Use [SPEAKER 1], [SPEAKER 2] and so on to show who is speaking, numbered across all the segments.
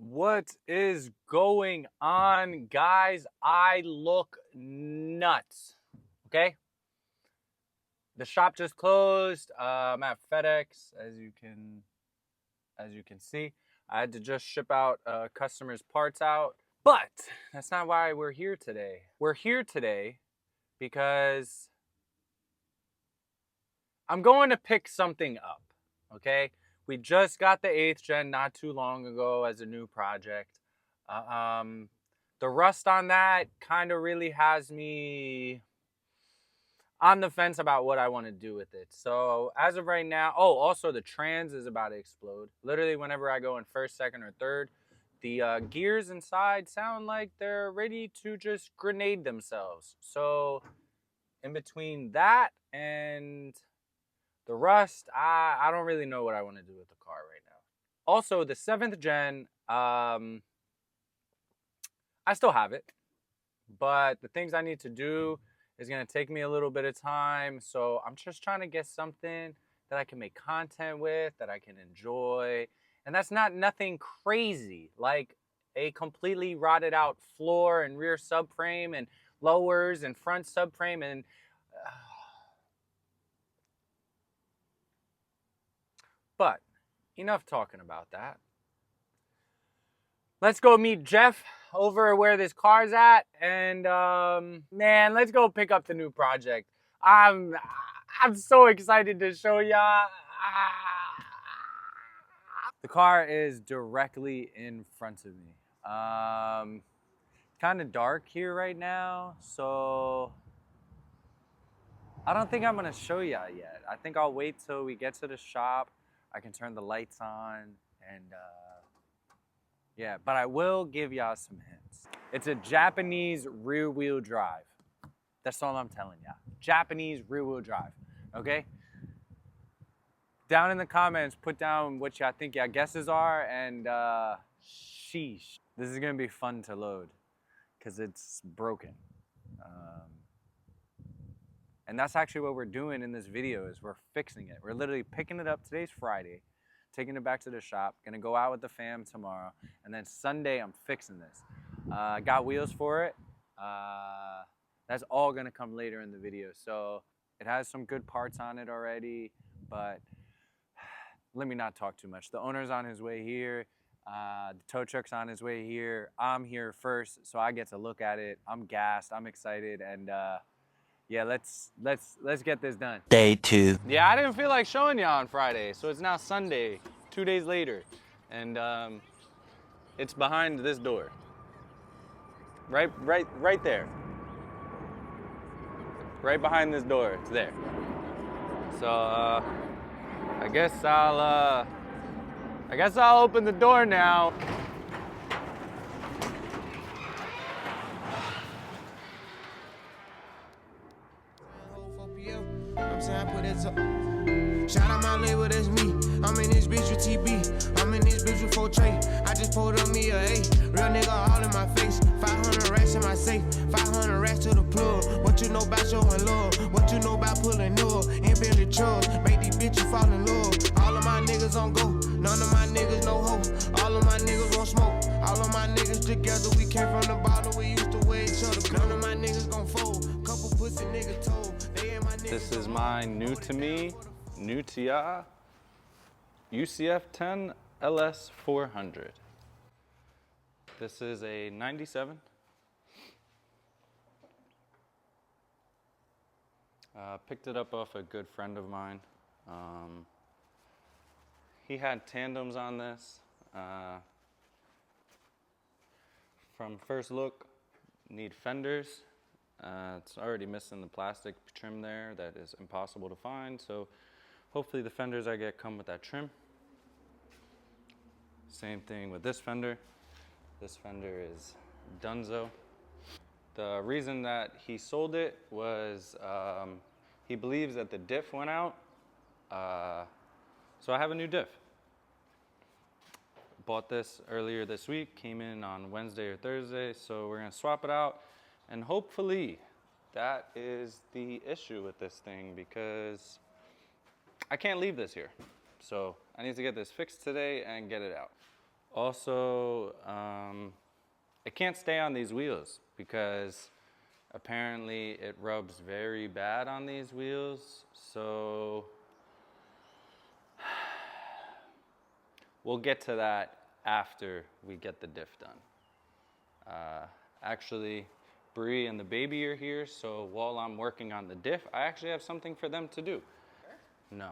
[SPEAKER 1] What is going on, guys? I look nuts. Okay? The shop just closed. I'm at FedEx, as you can see. I had to just ship out customers' parts out. But that's not why we're here today. We're here today because I'm going to pick something up. Okay? We just got the 8th gen not too long ago as a new project. The rust on that kind of really has me on the fence about what I want to do with it. So as of right now, also the trans is about to explode. Literally whenever I go in first, second, or third, the gears inside sound like they're ready to just grenade themselves. So in between that and the rust, I don't really know what I want to do with the car right now. Also, the 7th gen, I still have it, but the things I need to do is going to take me a little bit of time. So I'm just trying to get something that I can make content with, that I can enjoy. And that's not nothing crazy, like a completely rotted out floor and rear subframe and lowers and front subframe and but enough talking about that. Let's go meet Jeff over where this car's at, and man, let's go pick up the new project. I'm so excited to show y'all. The car is directly in front of me. Kind of dark here right now, so I don't think I'm gonna show y'all yet. I think I'll wait till we get to the shop. I can turn the lights on and yeah, but I will give y'all some hints. It's a Japanese rear wheel drive. That's all I'm telling y'all. Japanese rear wheel drive, okay? Down in the comments, put down what y'all think y'all guesses are, and sheesh. This is gonna be fun to load because it's broken. And that's actually what we're doing in this video is we're fixing it. We're literally picking it up. Today's Friday, taking it back to the shop, gonna go out with the fam tomorrow, and then Sunday I'm fixing this. Got wheels for it. That's all gonna come later in the video. So it has some good parts on it already, but let me not talk too much. The owner's on his way here. The tow truck's on his way here. I'm here first, so I get to look at it. I'm gassed, I'm excited, and yeah, let's get this done.
[SPEAKER 2] Day 2.
[SPEAKER 1] Yeah, I didn't feel like showing y'all on Friday, so it's now Sunday, 2 days later, and it's behind this door. Right there. Right behind this door, it's there. So I guess I'll open the door now.
[SPEAKER 3] Shout out my label, that's me. I'm in this bitch with TB. I'm in this bitch with 4 tray. I just pulled on me a A. Real nigga all in my face. 500 racks in my safe. 500 racks to the plug. What you know about showing love? What you know about pulling up? And Bentley trucks. Make these bitches fall in love. All of my niggas on go. None of my niggas no hope. All of my niggas won't smoke. All of my niggas together. We came from the bottom. We used to wear each other. None of my niggas gon' fold. Couple pussy niggas told. They ain't my niggas.
[SPEAKER 1] This is my new to me, new to ya, UCF 10 LS 400. This is a 97. Picked it up off a good friend of mine. He had tandems on this. From first look, need fenders. It's already missing the plastic trim there that is impossible to find, so hopefully the fenders I get come with that trim. Same thing with this fender. This fender is Dunzo. The reason that he sold it was he believes that the diff went out, so I have a new diff. Bought this earlier this week, came in on Wednesday or Thursday, so we're gonna swap it out. And hopefully that is the issue with this thing because I can't leave this here. So I need to get this fixed today and get it out. Also, it can't stay on these wheels because apparently it rubs very bad on these wheels. So we'll get to that after we get the diff done. Actually, Bree and the baby are here, so while I'm working on the diff, I actually have something for them to do. No.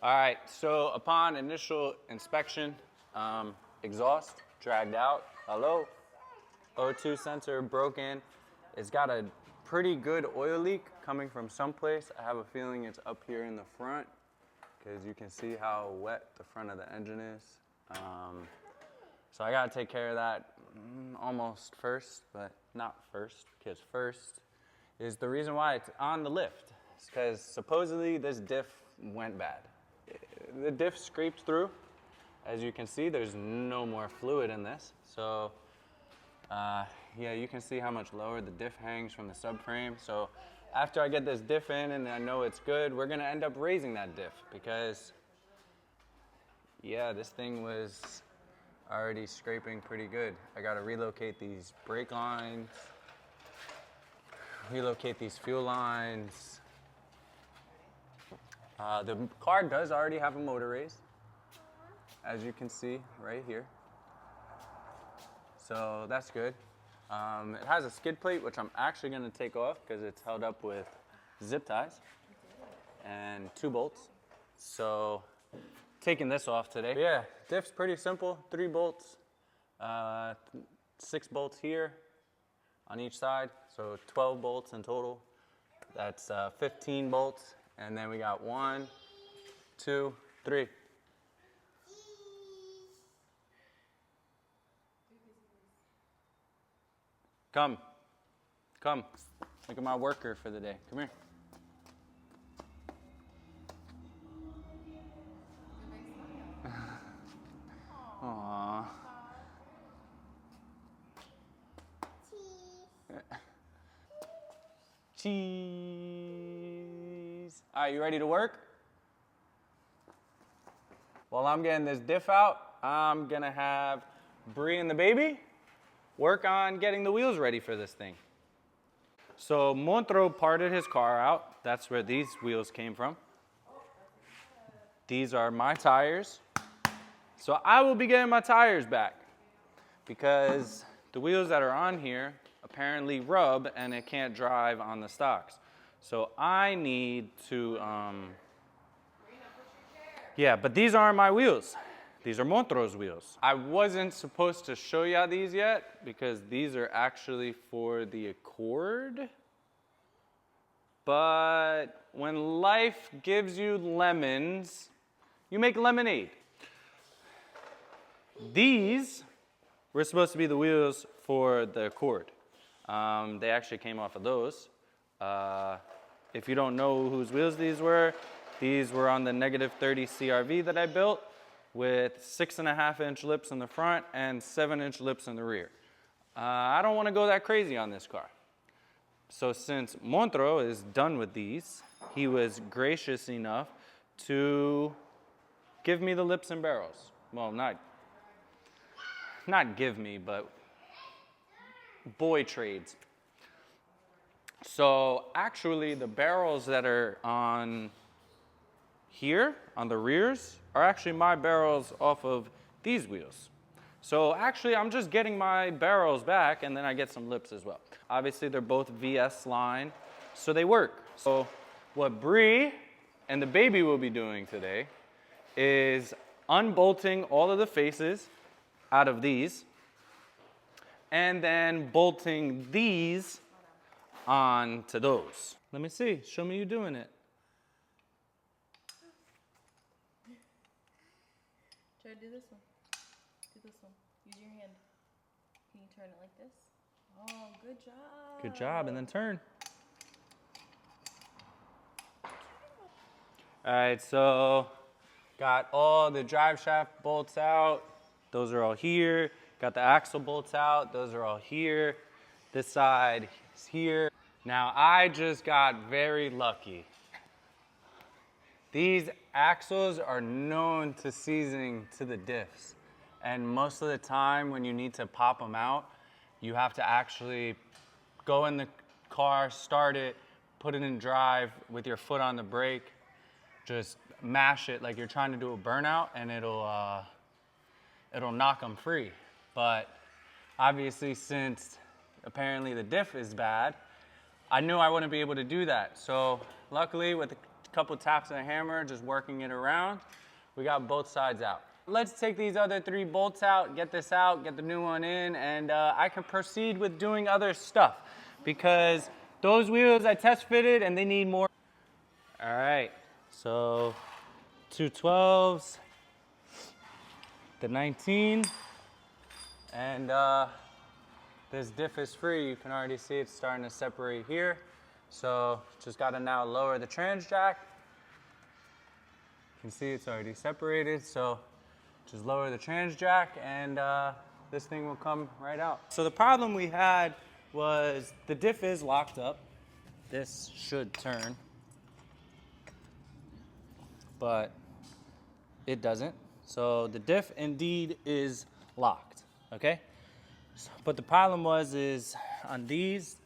[SPEAKER 1] All right, so upon initial inspection, exhaust dragged out. Hello? O2 sensor broken. It's got a pretty good oil leak coming from someplace. I have a feeling it's up here in the front because you can see how wet the front of the engine is. So I gotta take care of that almost first, but not first, because first is the reason why it's on the lift. It's because supposedly this diff went bad. The diff scraped through. As you can see, there's no more fluid in this. So yeah, you can see how much lower the diff hangs from the subframe. So after I get this diff in and I know it's good, we're gonna end up raising that diff because yeah, this thing was already scraping pretty good. I gotta relocate these brake lines, relocate these fuel lines. The car does already have a motor raise, as you can see right here. So that's good. It has a skid plate, which I'm actually gonna take off because it's held up with zip ties and 2 bolts. So taking this off today. But yeah, diff's pretty simple, 3 bolts, 6 bolts here on each side. So 12 bolts in total. That's 15 bolts. And then we got 1, 2, 3. Come. Come. Look at my worker for the day. Come here. Aww. Cheese. All right, you ready to work? While I'm getting this diff out, I'm gonna have Bree and the baby work on getting the wheels ready for this thing. So Montro parted his car out. That's where these wheels came from. These are my tires. So I will be getting my tires back because the wheels that are on here apparently rub and it can't drive on the stocks. So I need to, yeah, but these aren't my wheels. These are Montro's wheels. I wasn't supposed to show you these yet because these are actually for the Accord. But when life gives you lemons, you make lemonade. These were supposed to be the wheels for the Accord. They actually came off of those. If you don't know whose wheels these were on the -30 CRV that I built with 6.5-inch lips in the front and 7-inch lips in the rear. I don't want to go that crazy on this car. So since Montro is done with these, he was gracious enough to give me the lips and barrels. Well, not give me, but boy trades. So actually the barrels that are on here, on the rears, are actually my barrels off of these wheels. So actually I'm just getting my barrels back and then I get some lips as well. Obviously they're both VS line, so they work. So what Bree and the baby will be doing today is unbolting all of the faces out of these and then bolting these onto those. Let me see, show me you doing it.
[SPEAKER 2] Try to do this one. Do this one. Use your hand. Can you turn it like this? Oh, good job.
[SPEAKER 1] Good job, and then turn. All right, so got all the drive shaft bolts out. Those are all here. Got the axle bolts out. Those are all here. This side is here. Now, I just got very lucky. These axles are known to seasoning to the diffs. And most of the time when you need to pop them out, you have to actually go in the car, start it, put it in drive with your foot on the brake, just mash it like you're trying to do a burnout, and it'll knock them free. But obviously, since apparently the diff is bad, I knew I wouldn't be able to do that. So luckily, with a couple taps of the hammer, just working it around, we got both sides out. Let's take these other 3 bolts out, get this out, get the new one in, and I can proceed with doing other stuff, because those wheels I test fitted and they need more. All right, so 2 12s, the 19, and this diff is free. You can already see it's starting to separate here. So just gotta now lower the trans jack. You can see it's already separated, so just lower the trans jack and this thing will come right out. So the problem we had was the diff is locked up. This should turn, but it doesn't. So the diff indeed is locked, okay? But the problem is on these,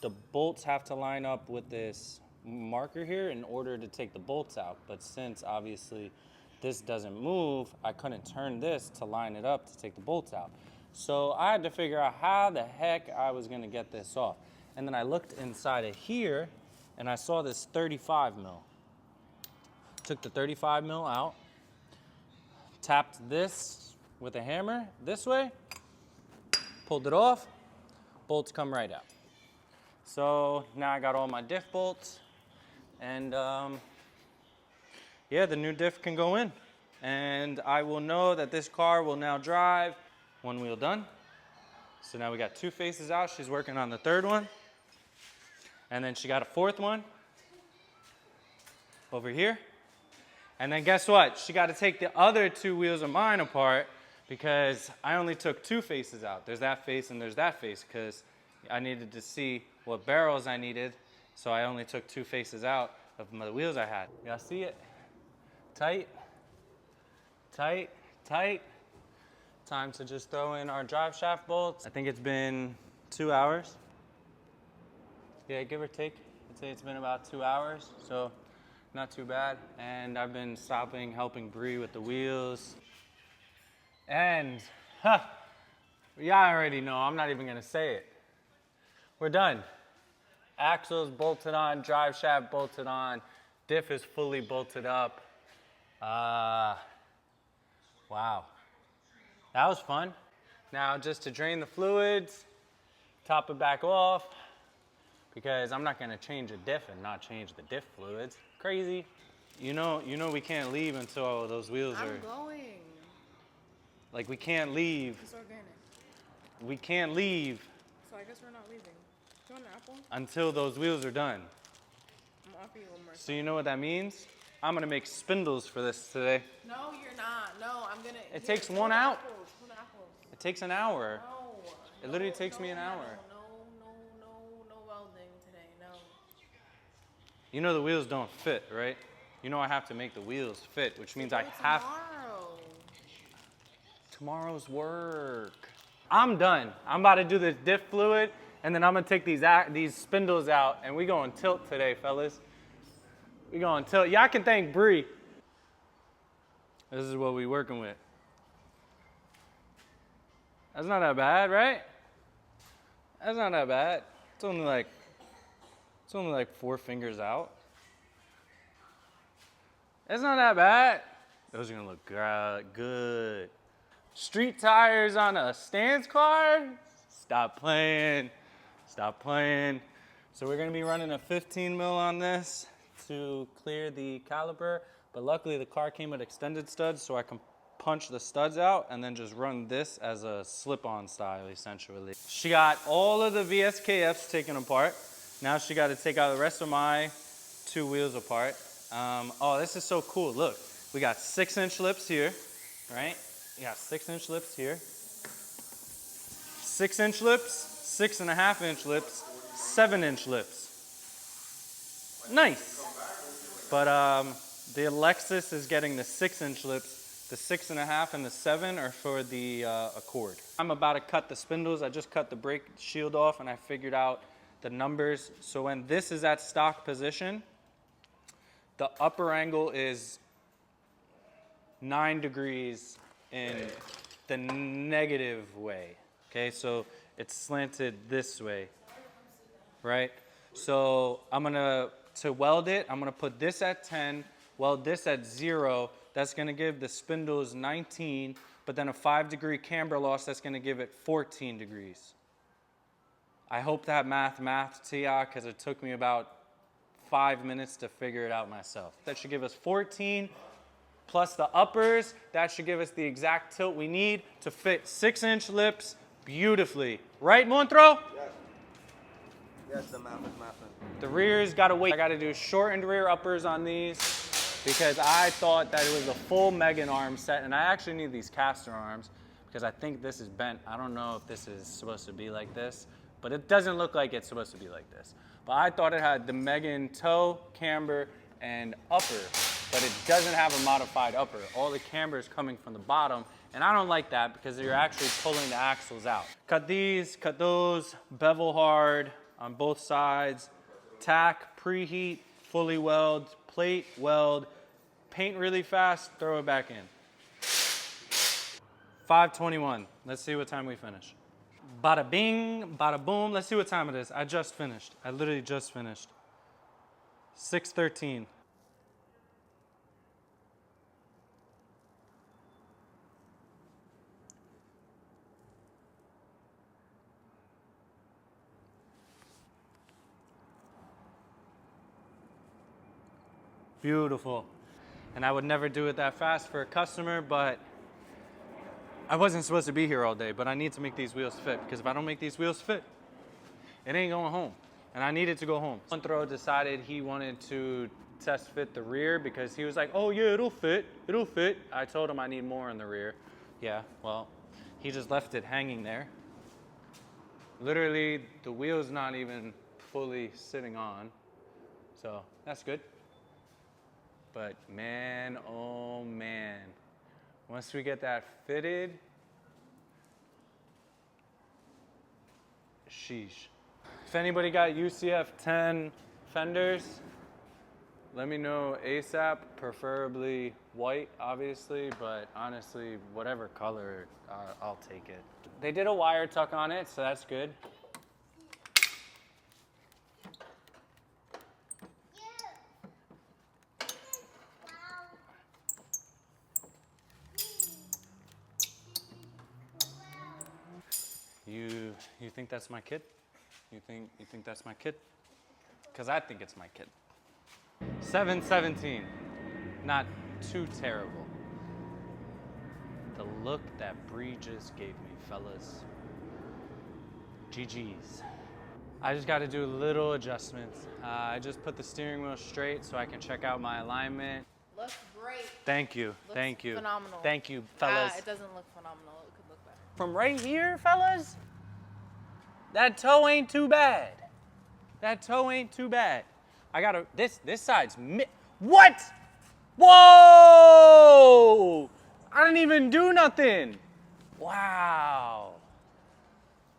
[SPEAKER 1] the bolts have to line up with this marker here in order to take the bolts out. But since obviously this doesn't move, I couldn't turn this to line it up to take the bolts out. So I had to figure out how the heck I was gonna get this off. And then I looked inside of here and I saw this 35 mil. Took the 35 mil out, tapped this with a hammer this way, pulled it off, bolts come right out. So now I got all my diff bolts, and yeah, the new diff can go in. And I will know that this car will now drive one wheel done. So now we got 2 faces out. She's working on the 3rd one. And then she got a 4th one over here. And then guess what? She got to take the other 2 wheels of mine apart, because I only took 2 faces out. There's that face and there's that face, because I needed to see what barrels I needed. So I only took 2 faces out of the wheels I had. Y'all see it? Tight, tight, tight. Time to just throw in our drive shaft bolts. I think it's been 2 hours. Yeah, give or take. I'd say it's been about 2 hours, so not too bad. And I've been helping Bree with the wheels. And, y'all already know, I'm not even gonna say it. We're done. Axles bolted on, drive shaft bolted on, diff is fully bolted up. Wow. That was fun. Now just to drain the fluids, top it back off, because I'm not gonna change a diff and not change the diff fluids. Crazy. You know we can't leave until those wheels
[SPEAKER 2] I'm
[SPEAKER 1] are...
[SPEAKER 2] going.
[SPEAKER 1] Like, we can't leave.
[SPEAKER 2] It's organic.
[SPEAKER 1] We can't leave
[SPEAKER 2] So I guess we're not leaving. Do you want an apple?
[SPEAKER 1] until those wheels are done.
[SPEAKER 2] I'm gonna offer you one more.
[SPEAKER 1] So you know what that means? I'm gonna make spindles for this today.
[SPEAKER 2] No, you're not. No, I'm gonna.
[SPEAKER 1] It takes 1 out.
[SPEAKER 2] Apples. 1 apples.
[SPEAKER 1] It takes an hour.
[SPEAKER 2] No.
[SPEAKER 1] It literally takes me an hour.
[SPEAKER 2] No welding today. No.
[SPEAKER 1] You know the wheels don't fit, right? You know I have to make the wheels fit, which means I have... Tomorrow's work. I'm done. I'm about to do the diff fluid, and then I'm gonna take these spindles out, and we going tilt today, fellas. We going tilt. Y'all can thank Bree. This is what we working with. That's not that bad, right? That's not that bad. It's only like 4 fingers out. It's not that bad. Those are gonna look good. Street tires on a stance car? Stop playing. Stop playing. So we're gonna be running a 15 mil on this to clear the caliper, but luckily the car came with extended studs, so I can punch the studs out and then just run this as a slip-on style, essentially. She got all of the VSKFs taken apart. Now she got to take out the rest of my 2 wheels apart. Oh, this is so cool. Look, we got 6-inch lips here, right? We got 6-inch lips here. 6-inch lips, 6.5-inch lips, 7-inch lips. Nice. But the Lexus is getting the 6-inch lips The 6.5 and the 7 are for the Accord. I'm about to cut the spindles. I just cut the brake shield off and I figured out the numbers. So when this is at stock position, the upper angle is 9 degrees in the negative way. Okay, so it's slanted this way, right? So to weld it, I'm gonna put this at 10, weld this at 0. That's gonna give the spindles 19, but then a 5-degree camber loss, that's gonna give it 14 degrees. I hope that math to ya, because it took me about 5 minutes to figure it out myself. That should give us 14, plus the uppers, that should give us the exact tilt we need to fit 6-inch lips beautifully. Right, Montro?
[SPEAKER 4] Yes. Yes, the math is mathing.
[SPEAKER 1] The rear's gotta wait. I gotta do shortened rear uppers on these because I thought that it was a full Megan arm set, and I actually need these caster arms because I think this is bent. I don't know if this is supposed to be like this, but it doesn't look like it's supposed to be like this. But I thought it had the Megan toe, camber, and upper, but it doesn't have a modified upper. All the camber is coming from the bottom, and I don't like that because you're actually pulling the axles out. Cut these, cut those, bevel hard on both sides, tack, preheat, fully weld, plate, weld, paint really fast, throw it back in. 5:21. Let's see what time we finish. Bada bing, bada boom. Let's see what time it is. I just finished. I literally just finished. 6:13. Beautiful. And I would never do it that fast for a customer, but I wasn't supposed to be here all day, but I need to make these wheels fit, because if I don't make these wheels fit, it ain't going home. And I needed to go home. Montro decided he wanted to test fit the rear because he was like, oh yeah, it'll fit, it'll fit. I told him I need more in the rear. Yeah, well, he just left it hanging there. Literally, the wheel's not even fully sitting on, so that's good. But man, oh man, once we get that fitted, sheesh. If anybody got UCF 10 fenders, let me know ASAP, preferably white, obviously, but honestly, whatever color, I'll take it. They did a wire tuck on it, so that's good. You think that's my kid? You think that's my kid? Because I think it's my kid. 7:17. Not too terrible. The look that Bree just gave me, fellas. GG's. I just got to do little adjustments. I just put the steering wheel straight so I can check out my alignment.
[SPEAKER 2] Looks great.
[SPEAKER 1] Thank you.
[SPEAKER 2] Looks
[SPEAKER 1] Thank you.
[SPEAKER 2] phenomenal.
[SPEAKER 1] Thank you, fellas.
[SPEAKER 2] It doesn't look phenomenal. It could look better.
[SPEAKER 1] From right here, fellas, that toe ain't too bad. That toe ain't too bad. I gotta, this side's, what? Whoa! I didn't even do nothing. Wow.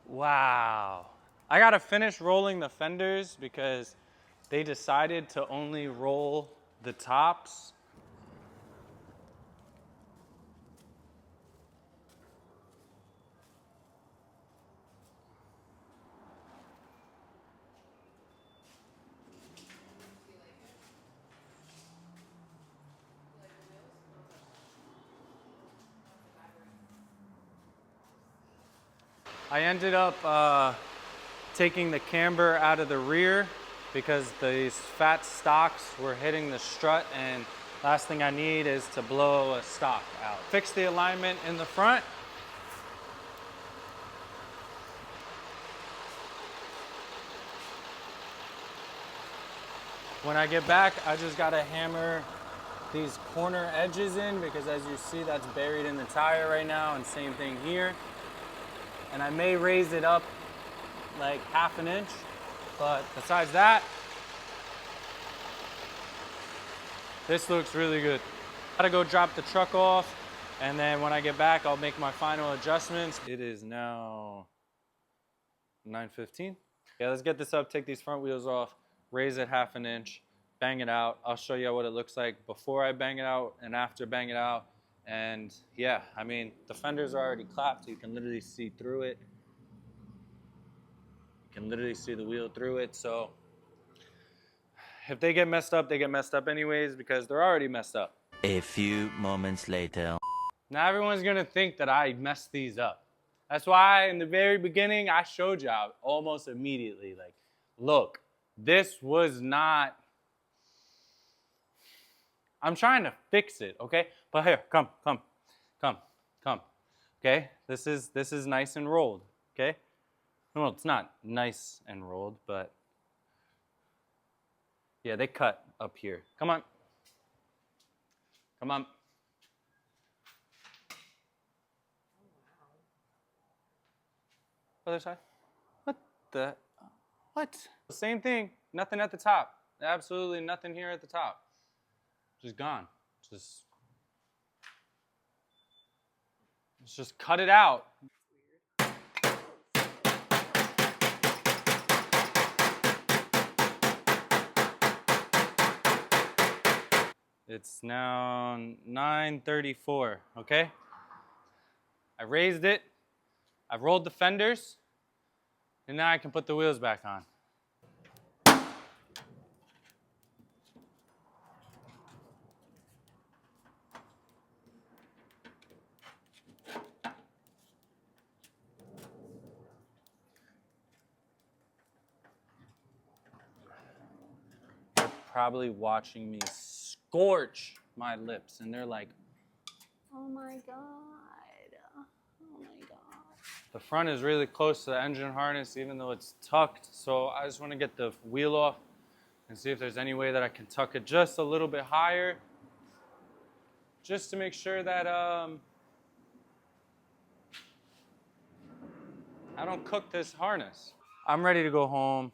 [SPEAKER 1] Wow. I gotta finish rolling the fenders because they decided to only roll the tops. I ended up taking the camber out of the rear because these fat stocks were hitting the strut, and last thing I need is to blow a stock out. Fix the alignment in the front. When I get back, I just gotta hammer these corner edges in because as you see, that's buried in the tire right now, and same thing here. And I may raise it up like 1/2 inch, but besides that, this looks really good. Gotta go drop the truck off. And then when I get back, I'll make my final adjustments. It is now 9:15. Yeah, let's get this up, take these front wheels off, raise it 1/2 inch, bang it out. I'll show you what it looks like before I bang it out and after bang it out. And yeah, I mean, the fenders are already clapped, so you can literally see through it. You can literally see the wheel through it. So if they get messed up, they get messed up anyways because they're already messed up.
[SPEAKER 5] A few moments later.
[SPEAKER 1] Now everyone's gonna think that I messed these up. That's why in the very beginning, I showed you almost immediately, like, look, this was not, I'm trying to fix it, okay? But here, come, okay? This is nice and rolled, okay? Well, it's not nice and rolled, but yeah, they cut up here. Come on. Come on. Other side. What? Same thing. Nothing at the top. Absolutely nothing here at the top. Just gone. Let's just cut it out. It's now 9:34, okay? I raised it. I've rolled the fenders, and now I can put the wheels back on. They're probably watching me scorch my lips, and they're like,
[SPEAKER 2] Oh my god. Oh my god.
[SPEAKER 1] the front is really close to the engine harness, even though it's tucked. So I just want to get the wheel off and see if there's any way that I can tuck it just a little bit higher, just to make sure that I don't cook this harness. I'm ready to go home.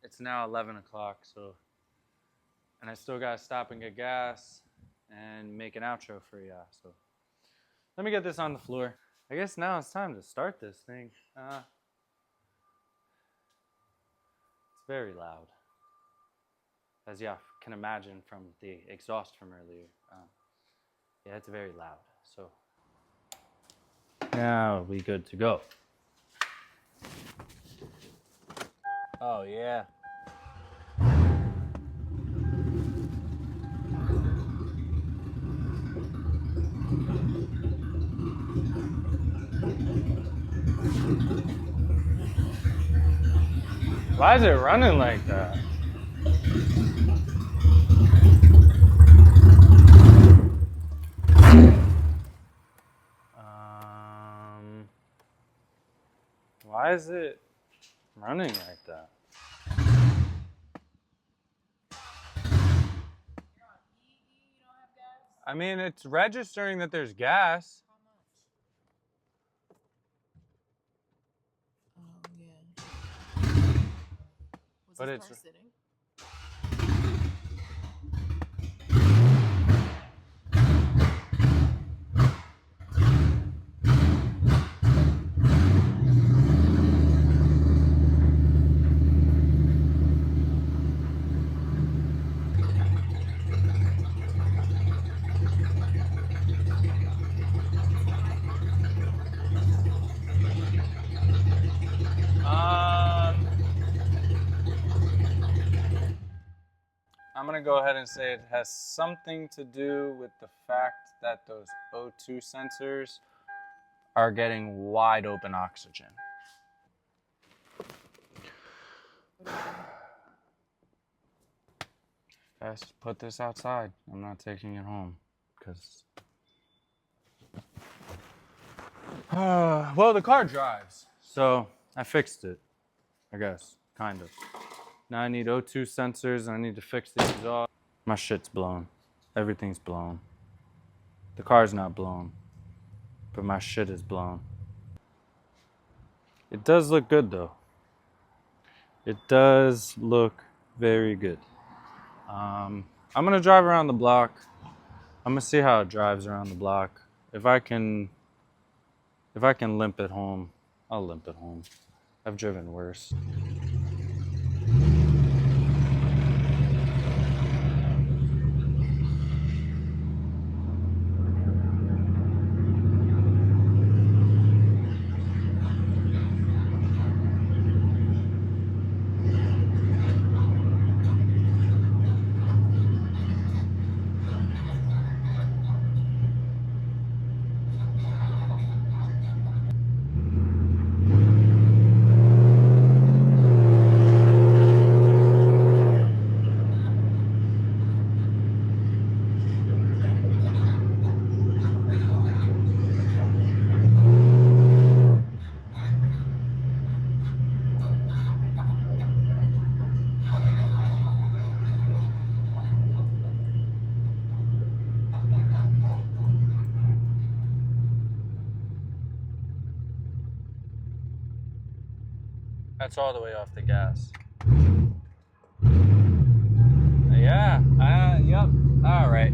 [SPEAKER 1] It's now 11 o'clock, and I still gotta stop and get gas and make an outro for you. So let me get this on the floor. I guess now it's time to start this thing. It's very loud, as you can imagine from the exhaust from earlier. Yeah, it's very loud. So now we good to go. Oh yeah. Why is it running like that? Why is it running like that? I mean, it's registering that there's gas.
[SPEAKER 2] Yeah. Was
[SPEAKER 1] But
[SPEAKER 2] this
[SPEAKER 1] it's-
[SPEAKER 2] car sitting?
[SPEAKER 1] I'm gonna go ahead and say it has something to do with the fact that those O2 sensors are getting wide open oxygen. Let's put this outside. I'm not taking it home because well, the car drives, so I fixed it, I guess, kind of. Now I need O2 sensors and I need to fix the exhaust. My shit's blown. Everything's blown. The car's not blown, but my shit is blown. It does look good though. It does look very good. I'm gonna drive around the block. I'm I'm gonna see how it drives around the block. If I can limp it home, I'll limp it home. I've driven worse. That's all the way off the gas. Yeah, yep, all right.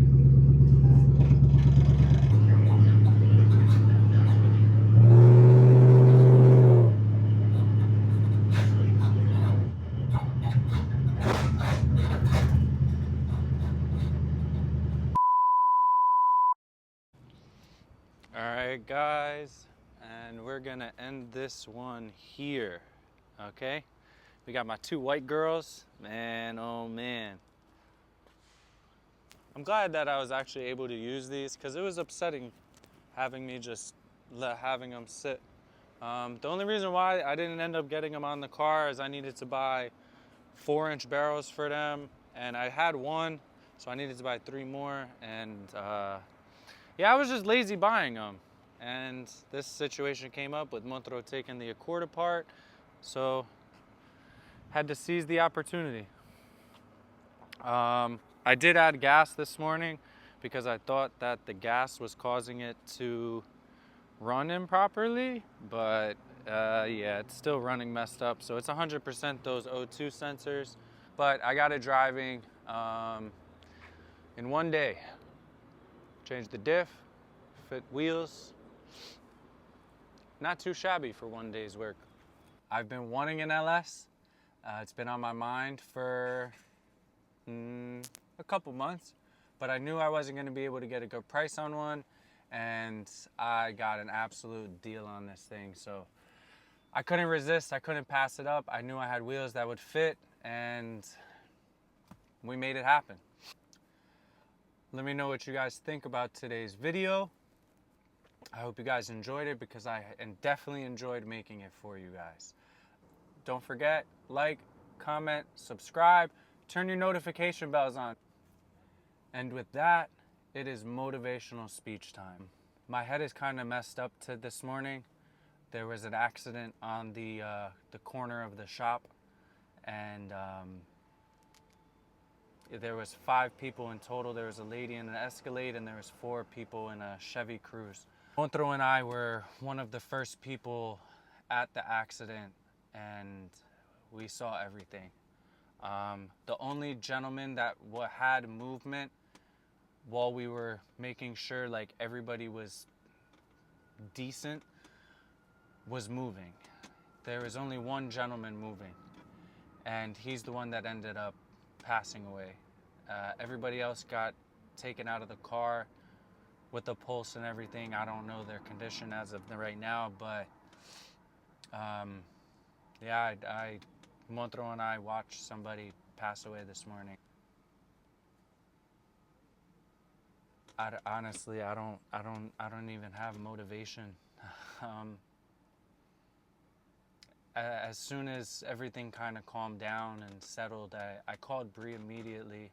[SPEAKER 1] All right, guys, and we're gonna end this one here, okay? We got my two white girls, man, oh man. I'm glad that I was actually able to use these because it was upsetting having me just having them sit. The only reason why I didn't end up getting them on the car is I needed to buy 4-inch barrels for them, and I had one, so I needed to buy 3 more, and yeah, I was just lazy buying them. And this situation came up with Montro taking the Accord apart, so had to seize the opportunity. I did add gas this morning because I thought that the gas was causing it to run improperly, but yeah, it's still running messed up. So it's 100% those O2 sensors, but I got it driving in one day. Changed the diff, fit wheels. Not too shabby for one day's work. I've been wanting an LS. It's been on my mind for a couple months, but I knew I wasn't going to be able to get a good price on one, and I got an absolute deal on this thing, so I couldn't resist. I couldn't pass it up. I knew I had wheels that would fit, and we made it happen. Let me know what you guys think about today's video. I hope you guys enjoyed it because I definitely enjoyed making it for you guys. Don't forget, like, comment, subscribe, turn your notification bells on. And with that, it is motivational speech time. My head is kind of messed up this morning. There was an accident on the corner of the shop, and there was 5 people in total. There was a lady in an Escalade, and there was 4 people in a Chevy Cruze. Montro and I were one of the first people at the accident, and we saw everything. The only gentleman that had movement while we were making sure like everybody was decent was moving. There was only one gentleman moving, and he's the one that ended up passing away. Everybody else got taken out of the car with the pulse and everything. I don't know their condition as of right now, but yeah, Montro and I watched somebody pass away this morning. Honestly, I don't even have motivation. As soon as everything kind of calmed down and settled, I called Bree immediately.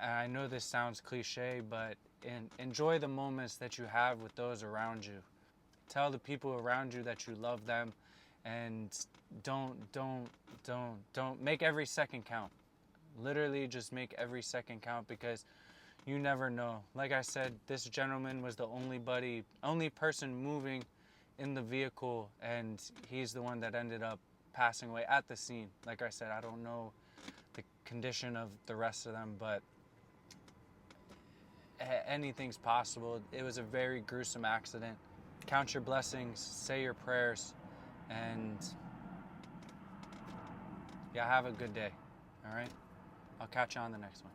[SPEAKER 1] And I know this sounds cliche, but enjoy the moments that you have with those around you. Tell the people around you that you love them, and don't make every second count. Literally just make every second count, because you never know. Like I said, this gentleman was the only person moving in the vehicle, and he's the one that ended up passing away at the scene. Like I said, I don't know the condition of the rest of them, but anything's possible. It was a very gruesome accident. Count your blessings, say your prayers, and yeah, have a good day. All right? I'll catch you on the next one.